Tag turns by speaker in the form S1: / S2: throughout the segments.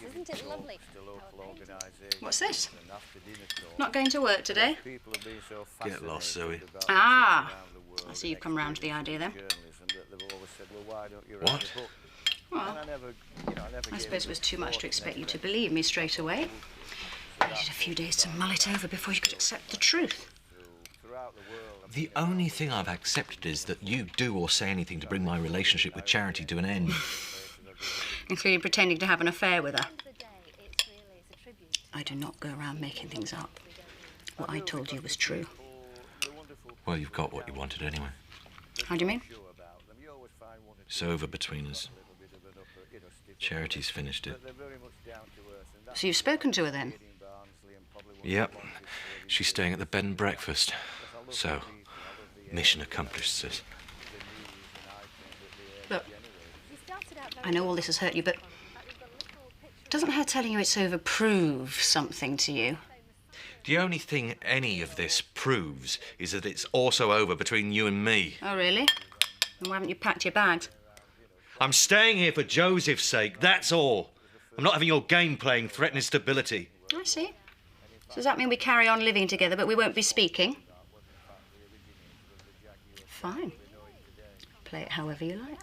S1: Isn't it lovely?
S2: What's this? Not going to work today?
S3: Get lost, Zoe.
S2: Ah, I see you've come round to the idea then.
S3: What?
S2: Well, I suppose it was too much to expect you to believe me straight away. I needed a few days to mull it over before you could accept the truth.
S3: The only thing I've accepted is that you do or say anything to bring my relationship with Charity to an end.
S2: Including pretending to have an affair with her. I do not go around making things up. What I told you was true.
S3: Well, you've got what you wanted anyway.
S2: How do you mean?
S3: It's over between us. Charity's finished it.
S2: So you've spoken to her then?
S3: Yep. She's staying at the bed and breakfast. So, mission accomplished, sis.
S2: Look, I know all this has hurt you, but doesn't her telling you it's over prove something to you?
S3: The only thing any of this proves is that it's also over between you and me.
S2: Oh, really? And why haven't you packed your bags?
S3: I'm staying here for Joseph's sake, that's all. I'm not having your game playing threatening stability.
S2: I see. So does that mean we carry on living together, but we won't be speaking? Fine. Play it however you like.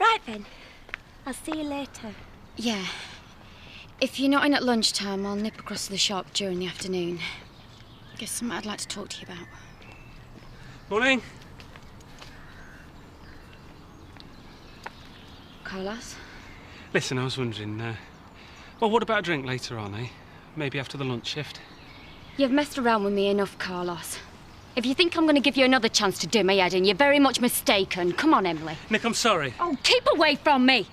S1: Right then. I'll see you later.
S4: Yeah. If you're not in at lunchtime, I'll nip across to the shop during the afternoon. Guess something I'd like to talk to you about.
S5: Morning.
S4: Carlos?
S5: Listen, I was wondering, well, what about a drink later on, eh? Maybe after the lunch shift?
S4: You've messed around with me enough, Carlos. If you think I'm going to give you another chance to do my head in, you're very much mistaken. Come on, Emily.
S5: Nick, I'm sorry.
S4: Oh, keep away from me!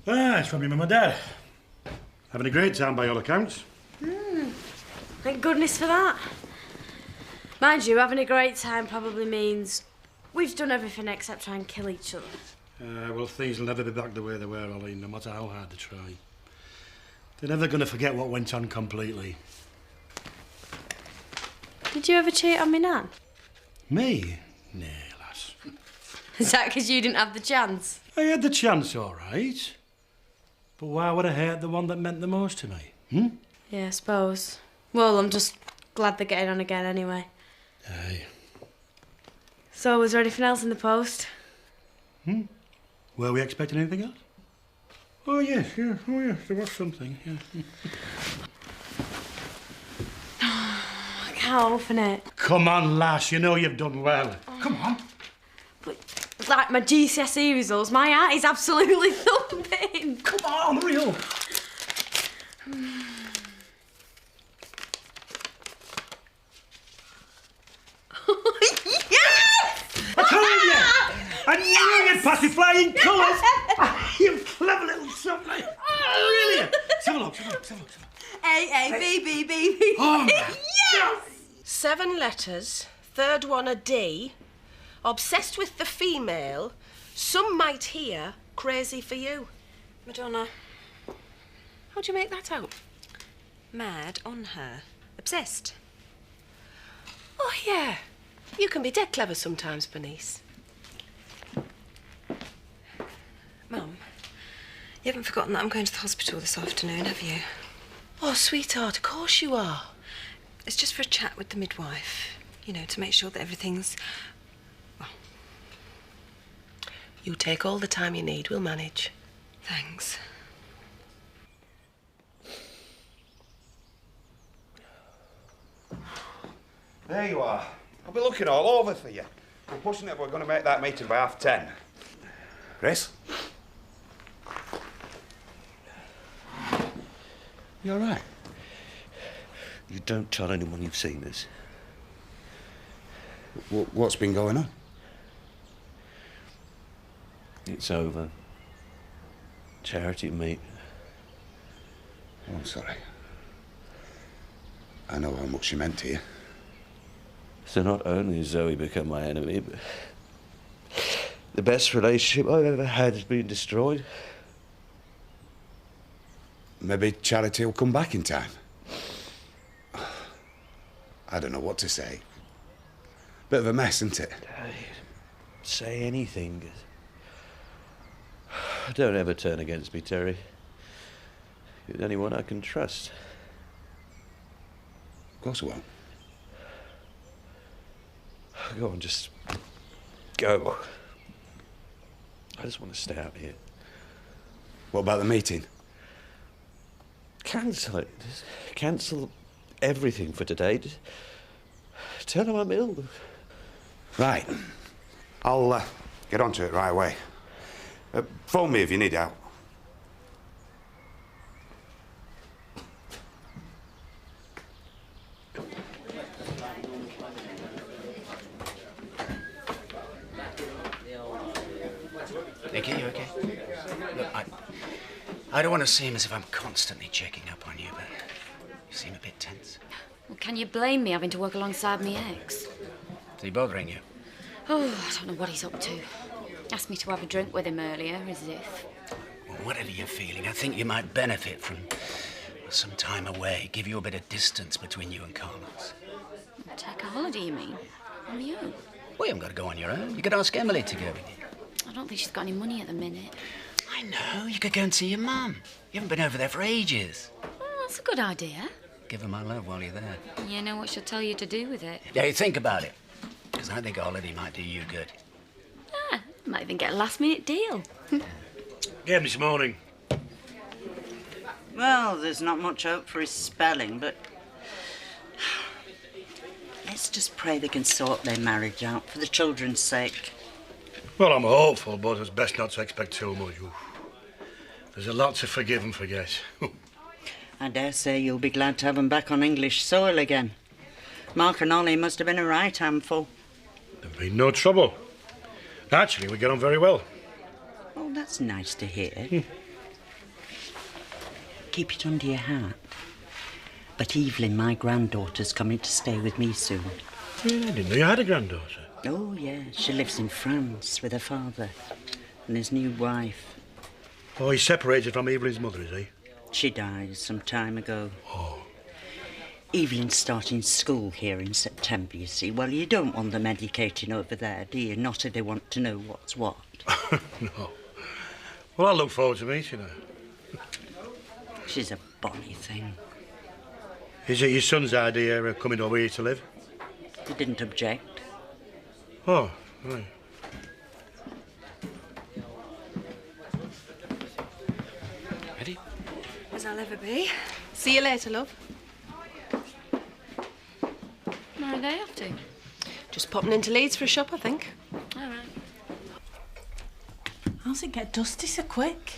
S6: Ah, it's from your mum and dad. Having a great time by all accounts.
S7: Thank goodness for that. Mind you, having a great time probably means we've done everything except try and kill each other.
S6: Well, things will never be back the way they were, Ollie, no matter how hard they try. They're never going to forget what went on completely.
S7: Did you ever cheat on me, Nan?
S6: Me? Nay, lass.
S7: Is that because you didn't have the chance?
S6: I had the chance, all right. But why would I hate the one that meant the most to me?
S7: Yeah, I suppose. Well, I'm just glad they're getting on again anyway.
S6: Aye.
S7: So, was there anything else in the post?
S6: Were we expecting anything else? Oh, yes, yeah. Oh, yes, there was something, yeah.
S7: I can't open it.
S6: Come on, lass, you know you've done well. Come on.
S7: But, like my GCSE results, my heart is absolutely thumping.
S6: Come on, hurry up. I told you! I knew you'd pass with flying colours! You clever little something! Brilliant! Let's have a look, let's have a look.
S7: A, B, B, B, B.
S6: Oh,
S7: Yes!
S8: 7 letters, third one a D, obsessed with the female, some might hear crazy for you.
S9: Madonna,
S8: How do you make that out?
S9: mad on her. Obsessed.
S8: Oh, yeah. You can be dead clever sometimes, Bernice.
S9: Mum, you haven't forgotten that I'm going to the hospital this afternoon, have you?
S8: Oh, sweetheart, of course you are.
S9: It's just for a chat with the midwife. You know, to make sure that everything's... well...
S8: You take all the time you need, we'll manage.
S9: Thanks.
S10: There you are. I'll be looking all over for you. I'm pushing it, we're going to make that meeting by 10:30. Chris?
S11: You all right? You don't tell anyone you've seen this.
S10: What's been going on?
S11: It's over. Charity and me.
S10: Oh, I'm sorry. I know how much you meant to you.
S11: So not only has Zoe become my enemy, but The best relationship I've ever had has been destroyed.
S10: Maybe Charity will come back in time. I don't know what to say. Bit of a mess, isn't it?
S11: Say anything. Don't ever turn against me, Terry. You're anyone I can trust.
S10: Of course I won't.
S11: Go on, just go. I just want to stay out here.
S10: What about the meeting?
S11: Cancel it. Just cancel everything for today. Just tell them I'm ill.
S10: Right. I'll get onto it right away. Phone me if you need help.
S12: Nicky, you okay? Look, I don't want to seem as if I'm constantly checking up on you, but you seem a bit tense.
S4: Well, can you blame me having to work alongside me ex?
S12: Is he bothering you?
S4: Oh, I don't know what he's up to. Asked me to have a drink with him earlier, as if.
S12: Well, whatever you're feeling, I think you might benefit from some time away. Give you a bit of distance between you and Carlos.
S4: Take a holiday, you mean? On your own?
S12: Well, you haven't got to go on your own. You could ask Emily to go with you.
S4: I don't think she's got any money at the minute.
S12: I know. You could go and see your mum. You haven't been over there for ages.
S4: Well, that's a good idea.
S12: Give her my love while you're there.
S4: You know what she'll tell you to do with it?
S12: Yeah, you think about it. Because I think a holiday might do you good.
S4: Ah, might even get a last-minute deal.
S6: Game this morning.
S13: Well, there's not much hope for his spelling, but let's just pray they can sort their marriage out for the children's sake.
S6: Well, I'm hopeful, but it's best not to expect too much. Oof. There's a lot to forgive and forget.
S13: I dare say you'll be glad to have them back on English soil again. Mark and Ollie must have been a right handful.
S6: There's been no trouble. Actually, we get on very well.
S13: Oh, that's nice to hear. Keep it under your hat. But Evelyn, my granddaughter's coming to stay with me soon.
S6: Yeah, I didn't know you had a granddaughter.
S13: Oh, yeah. She lives in France with her father and his new wife.
S6: Oh, he's separated from Evelyn's mother, is he?
S13: She died some time ago.
S6: Oh.
S13: Evelyn's starting school here in September, you see. Well, you don't want them educating over there, do you? Not if they want to know what's what.
S6: No. Well, I look forward to meeting her.
S13: She's a bonny thing.
S6: Is it your son's idea of coming over here to live?
S13: He didn't object.
S6: Oh, right.
S12: Ready?
S9: As I'll ever be.
S8: See you later, love.
S4: Where are they off to?
S8: Just popping into Leeds for a shop, I think.
S4: All right.
S7: How's it get dusty so quick?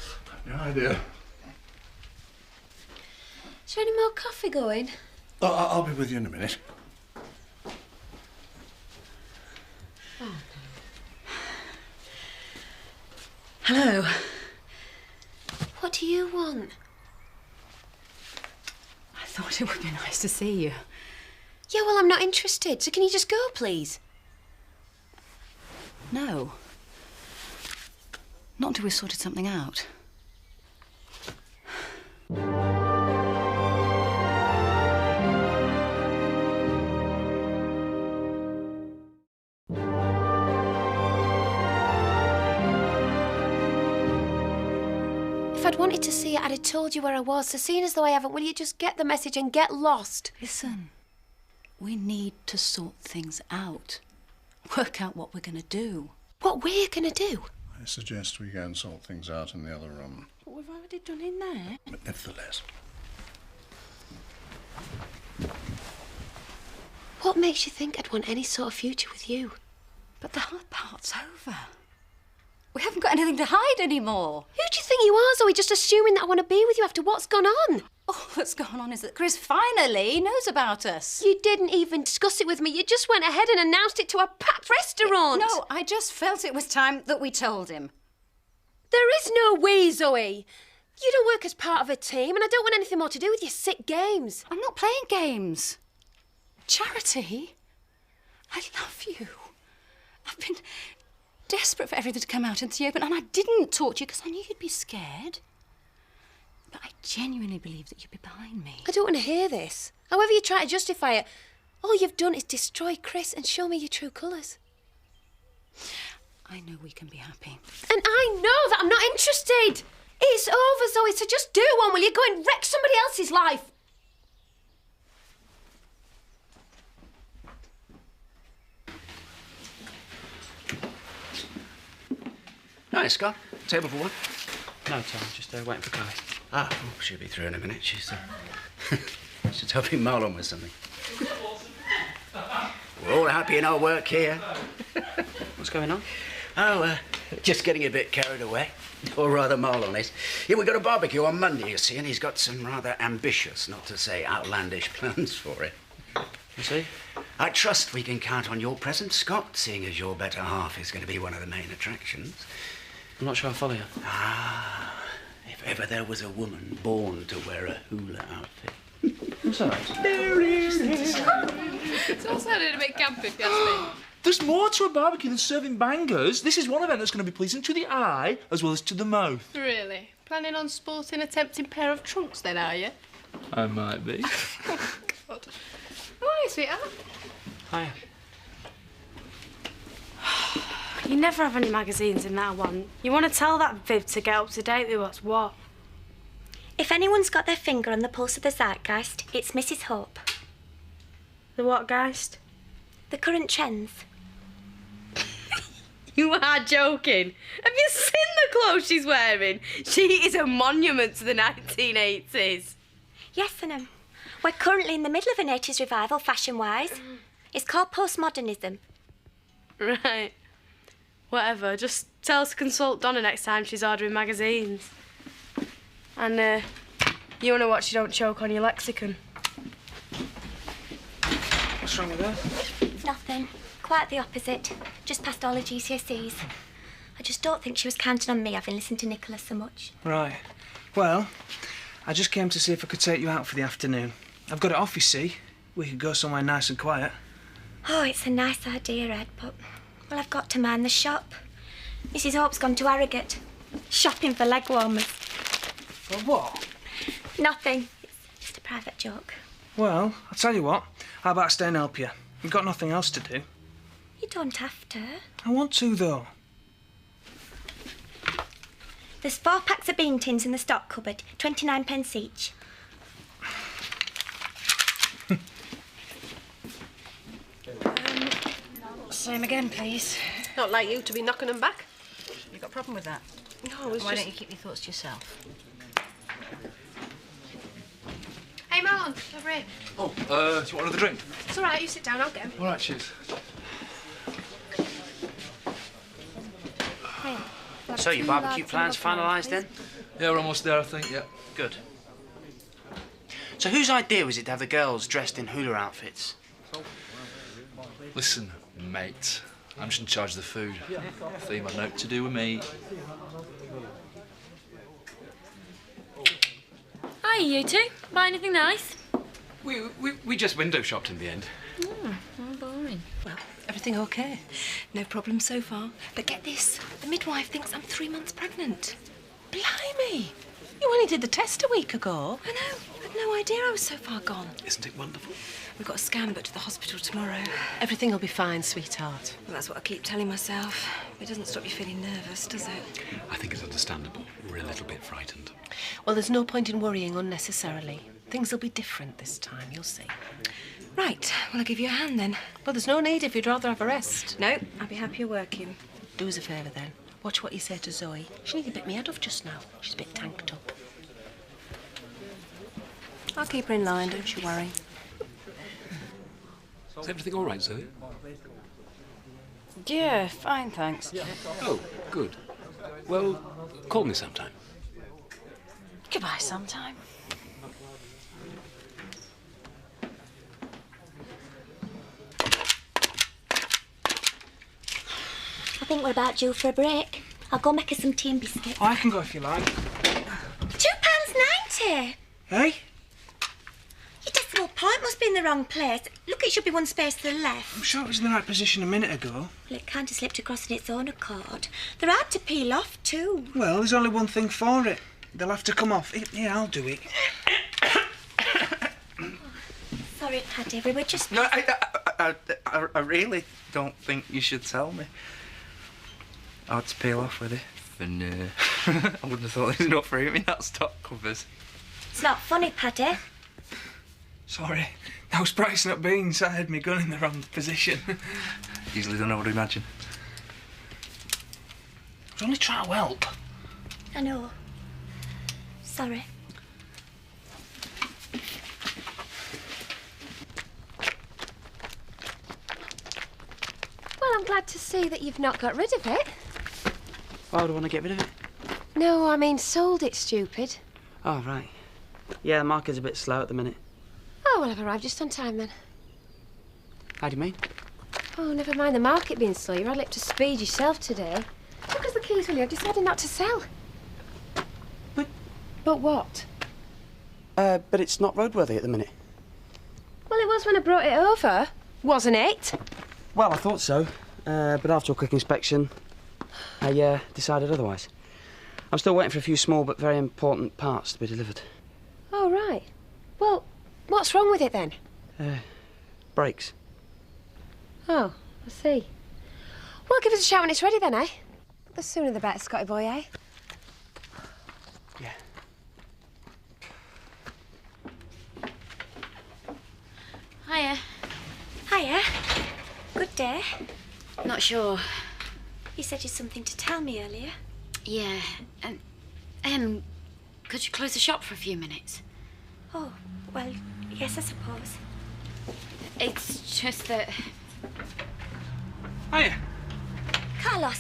S10: No idea.
S1: Is there any more coffee going?
S10: Oh, I'll be with you in a minute.
S7: Hello.
S1: What do you want?
S7: I thought it would be nice to see you.
S1: Yeah, well, I'm not interested, so can you just go, please?
S2: No. Not until we've sorted something out.
S1: If I'd wanted to see it, I'd have told you where I was. So seeing as though I haven't, will you just get the message and get lost?
S2: Listen, we need to sort things out. Work out what we're going to do.
S1: What we're going to do?
S14: I suggest we go and sort things out in the other room.
S7: But we've already done in there.
S14: But nevertheless.
S1: What makes you think I'd want any sort of future with you?
S2: But the hard part's over. We haven't got anything to hide anymore.
S1: Who do you think you are, Zoe? Just assuming that I want to be with you after what's gone on?
S2: All that's gone on is that Chris finally knows about us.
S1: You didn't even discuss it with me. You just went ahead and announced it to a packed restaurant.
S2: No, I just felt it was time that we told him.
S1: There is no we, Zoe. You don't work as part of a team, and I don't want anything more to do with your sick games.
S2: I'm not playing games. Charity, I love you. I've been desperate for everything to come out into the open, and I didn't talk to you because I knew you'd be scared. But I genuinely believe that you'd be behind me.
S1: I don't want to hear this. However you try to justify it, all you've done is destroy Chris and show me your true colours.
S2: I know we can be happy.
S1: And I know that I'm not interested. It's over, Zoe, so just do one, will you? Go and wreck somebody else's life.
S12: Hi, Scott. Table for one?
S5: No, Tom, just waiting for Chloe.
S12: Ah, oh, she'll be through in a minute. She's she's helping Marlon with something. We're all happy in our work here.
S5: What's going on?
S12: Oh, just getting a bit carried away. Or rather, Marlon is. Yeah, we've got a barbecue on Monday, you see, and he's got some rather ambitious, not to say outlandish, plans for it.
S5: You see?
S12: I trust we can count on your presence, Scott, seeing as your better half is going to be one of the main attractions.
S5: I'm not sure I follow you.
S12: Ah, if ever there was a woman born to wear a hula outfit.
S5: I'm sorry.
S15: It's all sounded a bit camp, if you ask me.
S16: There's more to a barbecue than serving bangers. This is one event that's going to be pleasing to the eye as well as to the mouth.
S15: Really? Planning on sporting a tempting pair of trunks then, are you?
S16: I might be.
S15: God. Why, sweetheart?
S5: Hi.
S7: You never have any magazines in that one. You want to tell that Viv to get up to date with what's what.
S17: If anyone's got their finger on the pulse of the zeitgeist, it's Mrs. Hope.
S7: The what geist?
S17: The current trends.
S7: You are joking. Have you seen the clothes she's wearing? She is a monument to the 1980s.
S17: Yes, and we're currently in the middle of an 80s revival, fashion-wise. It's called postmodernism.
S7: Right. Whatever. Just tell us to consult Donna next time she's ordering magazines. And, you want to watch you don't choke on your lexicon.
S5: What's wrong with her?
S17: Nothing. Quite the opposite. Just passed all her GCSEs. I just don't think she was counting on me, having listened to Nicholas so much.
S18: Right. Well, I just came to see if I could take you out for the afternoon. I've got it off, you see. We could go somewhere nice and quiet.
S17: Oh, it's a nice idea, Ed, but... well, I've got to mind the shop. Mrs. Hope's gone to Harrogate. Shopping for leg warmers.
S18: For what?
S17: Nothing. It's just a private joke.
S18: Well, I'll tell you what. How about I stay and help you? You've got nothing else to do.
S17: You don't have to.
S18: I want to, though.
S17: There's 4 packs of bean tins in the stock cupboard, 29p each.
S2: Same again, please.
S8: Not like you to be knocking them back.
S2: You got a problem with that?
S8: No, it's
S2: Why
S8: just...
S2: don't you keep your thoughts to yourself?
S15: Hey, Marlon, over here.
S16: Oh, do you want another drink?
S15: It's all right, you sit down, I'll get him.
S16: All right, cheers.
S12: So, your barbecue plans finalised then?
S16: Yeah, we're almost there, I think, yeah.
S12: Good. So whose idea was it to have the girls dressed in hula outfits?
S16: Listen, mate, I'm just in charge of the food. Theme had nothing to do with me.
S4: Hi, you two. Buy anything nice?
S3: We just window shopped in the end.
S4: Oh, boring.
S9: Well, everything okay. No problem so far. But get this, the midwife thinks I'm 3 months pregnant. Blimey! You only did the test a week ago. I know. I had no idea I was so far gone.
S3: Isn't it wonderful?
S9: We've got a scan booked to the hospital tomorrow.
S8: Everything will be fine, sweetheart.
S9: Well, that's what I keep telling myself. It doesn't stop you feeling nervous, does it?
S3: I think it's understandable. We're a little bit frightened.
S8: Well, there's no point in worrying unnecessarily. Things will be different this time, you'll see.
S9: Right, well, I'll give you a hand then.
S8: Well, there's no need if you'd rather have a rest.
S9: No, I'll be happier working.
S8: Do us a favour then. Watch what you say to Zoe. She nearly bit me head off just now. She's a bit tanked up.
S9: I'll keep her in line, don't you worry.
S3: Is everything all right, Zoe?
S2: Yeah, fine, thanks.
S3: Oh, good. Well, call me sometime.
S2: Goodbye sometime.
S17: I think we're about due for a break. I'll go make her some tea and biscuits.
S18: I can go if you like.
S17: £2.90.
S18: Hey?
S17: You're desperate whole point must be in the wrong place. Look, it should be one space to the left.
S18: I'm sure it was in the right position a minute ago.
S17: Well, it kind of slipped across in its own accord. They're hard to peel off, too.
S18: Well, there's only one thing for it. They'll have to come off. Here, I'll do it.
S17: Sorry, Paddy, we were just...
S19: No, I really don't think you should tell me. Hard to peel off with it. And I wouldn't have thought there's enough room in that stock covers.
S17: It's not funny, Paddy.
S18: Sorry. I was pricing up beans. I had my gun in the wrong position.
S19: Usually don't know what to imagine.
S18: I was only trying to help.
S17: I know. Sorry.
S1: Well, I'm glad to see that you've not got rid of it.
S20: Why would I want to get rid of it?
S1: No, I mean sold it, stupid.
S20: Oh, right. Yeah, the market's a bit slow at the minute.
S1: Oh, well, I've arrived just on time then.
S20: How do you mean?
S1: Oh, never mind the market being slow. You're hardly up to speed yourself today. Look at the keys, will you? I've decided not to sell. But what?
S20: But it's not roadworthy at the minute.
S1: Well, it was when I brought it over, wasn't it?
S20: Well, I thought so. But after a quick inspection, I decided otherwise. I'm still waiting for a few small but very important parts to be delivered.
S1: Oh, right. Well, what's wrong with it then?
S20: Brakes.
S1: Oh, I see. Well, give us a shout when it's ready then, eh? The sooner the better, Scotty boy, eh?
S20: Yeah.
S4: Hiya.
S17: Hiya. Good day.
S4: Not sure.
S17: You said you'd something to tell me earlier.
S4: Yeah. Could you close the shop for a few minutes?
S17: Oh, well, yes, I suppose.
S4: It's just that...
S18: Hiya.
S17: Carlos,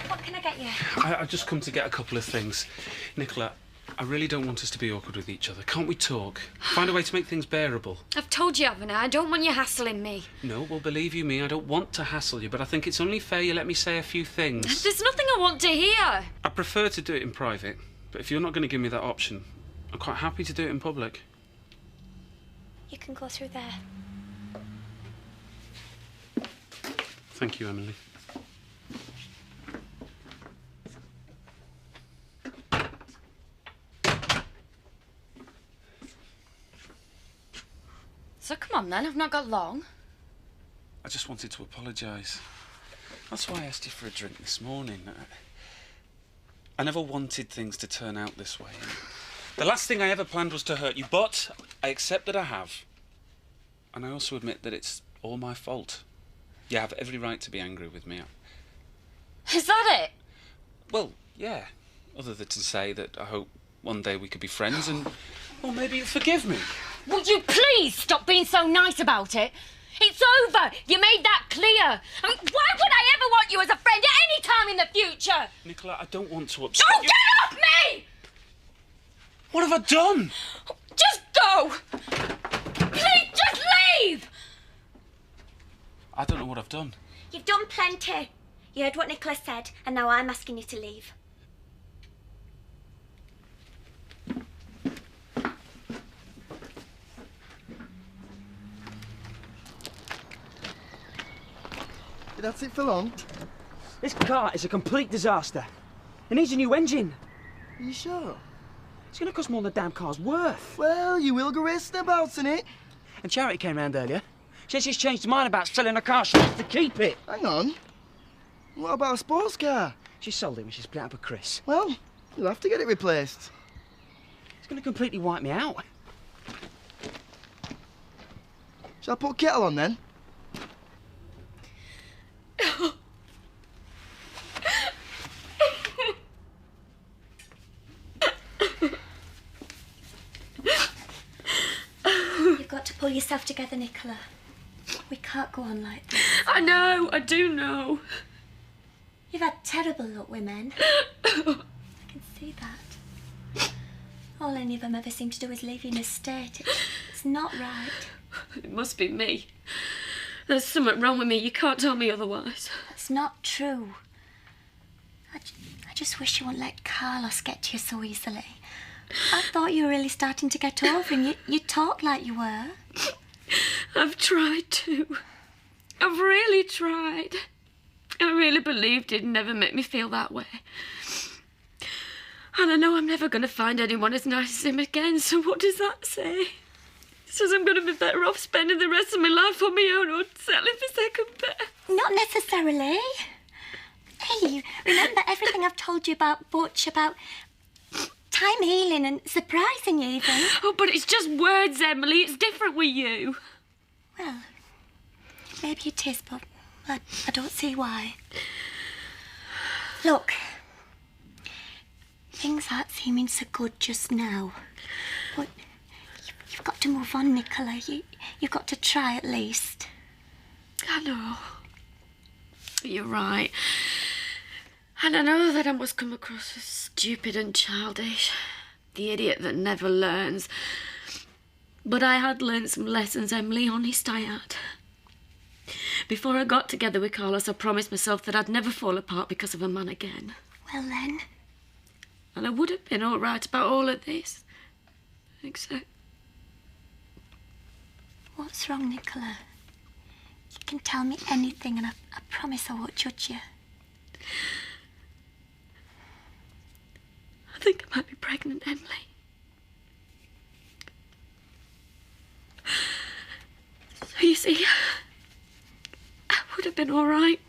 S17: what can I get you?
S5: I've just come to get a couple of things. Nicola, I really don't want us to be awkward with each other. Can't we talk? Find a way to make things bearable.
S4: I've told you, haven't I? I don't want you hassling me.
S5: No, well, believe you me, I don't want to hassle you, but I think it's only fair you let me say a few things.
S4: There's nothing I want to hear.
S5: I prefer to do it in private, but if you're not going to give me that option, I'm quite happy to do it in public.
S17: You can go through there.
S5: Thank you, Emily.
S4: So come on then, I've not got long.
S5: I just wanted to apologise. That's why I asked you for a drink this morning. I never wanted things to turn out this way. The last thing I ever planned was to hurt you, but I accept that I have. And I also admit that it's all my fault. You have every right to be angry with me.
S4: Is that it?
S5: Well, yeah. Other than to say that I hope one day we could be friends and... Well, maybe you'll forgive me.
S4: Would you please stop being so nice about it? It's over. You made that clear. I mean, why would I ever want you as a friend at any time in the future?
S5: Nicola, I don't want to upset
S4: Don't
S5: you.
S4: get off me!
S5: What have I done?
S4: Just go. Please, just leave.
S5: I don't know what I've done.
S17: You've done plenty. You heard what Nicola said, and now I'm asking you to leave.
S21: That's it for long?
S20: This car is a complete disaster. It needs a new engine.
S21: Are you sure?
S20: It's going to cost more than the damn car's worth.
S21: Well, you will go racing about in it.
S20: And Charity came round earlier. She says she's changed her mind about selling her car. She wants to keep it.
S21: Hang on. What about a sports car?
S20: She sold it when she split up with Chris.
S21: Well, you'll have to get it replaced.
S20: It's going to completely wipe me out.
S21: Shall I put a kettle on then?
S17: You've got to pull yourself together, Nicola. We can't go on like this.
S7: I know, I do know.
S17: You've had terrible luck with men. I can see that. All any of them ever seem to do is leave you in a state. It's not right.
S7: It must be me. There's something wrong with me. You can't tell me otherwise.
S17: That's not true. I just wish you wouldn't let Carlos get to you so easily. I thought you were really starting to get over him. You talk like you were.
S11: I've tried to. I've really tried. I really believed he'd never make me feel that way. And I know I'm never going to find anyone as nice as him again, so what does that say? It says I'm going to be better off spending the rest of my life on my own or settling for second best.
S17: Not necessarily. Hey, remember everything I've told you about Butch, about time healing and surprising you even?
S11: Oh, but it's just words, Emily. It's different with you.
S17: Well, maybe it is, but I don't see why. Look, things aren't seeming so good just now, but you've got to move on, Nicola. You've got to try at least.
S11: I know. You're right. And I know that I must come across as stupid and childish. The idiot that never learns. But I had learned some lessons, Emily, honest I had. Before I got together with Carlos, I promised myself that I'd never fall apart because of a man again.
S17: Well then.
S11: And I would have been all right about all of this. Except...
S17: What's wrong, Nicola? You can tell me anything and I promise I won't judge you.
S11: I think I might be pregnant, Emily. So you see, I would have been all right